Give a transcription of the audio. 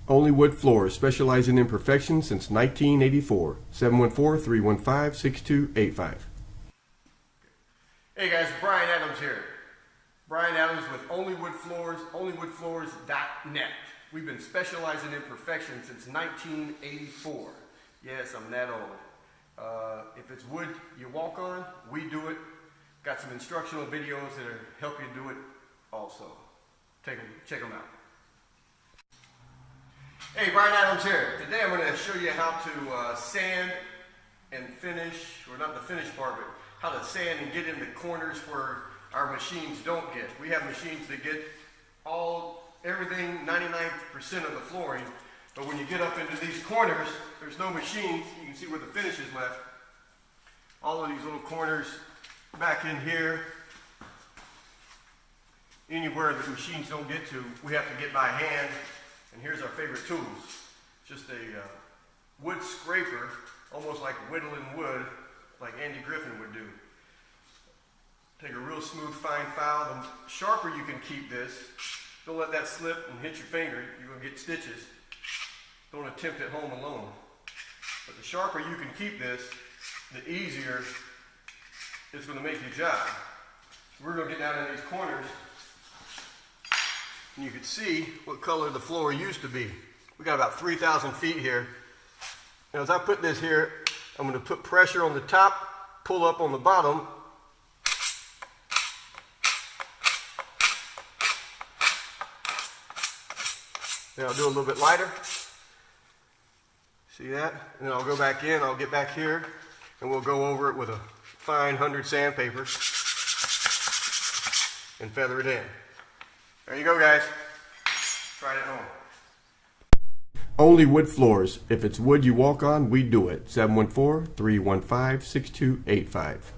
OnlyWoodFloors, specializing in perfection since 1984. 714-315-6285. Hey guys, Brian Adams here. Brian Adams with OnlyWoodFloors, OnlyWoodFloors.net. We've been specializing in perfection since 1984. Yes, I'm that old. If it's wood you walk on, we do it. Got some instructional videos that help you do it also. Check them out. Hey, Brian Adams here. Today I'm going to show you how to sand and finish, or not the finish part, but how to sand and get in the corners where our machines don't get. We have machines that get everything, 99% of the flooring, but when you get up into these corners, there's no machines. You can see where the finish is left. All of these little corners back in here, anywhere that machines don't get to, we have to get by hand. And here's our favorite tools. Just a wood scraper, almost like whittling wood, like Andy Griffin would do. Take a real smooth, fine file. The sharper you can keep this, don't let that slip and hit your finger. You're going to get stitches. Don't attempt it home alone. But the sharper you can keep this, the easier it's going to make your job. We're going to get down in these corners, and you can see what color the floor used to be. We got about 3,000 feet here. Now as I put this here, I'm going to put pressure on the top, pull up on the bottom. Then I'll do a little bit lighter. See that? And then I'll go back in, I'll get back here, and we'll go over it with a fine 100 sandpaper and feather it in. There you go, guys. Try it at home. OnlyWoodFloors. If it's wood you walk on, we do it. 714-315-6285.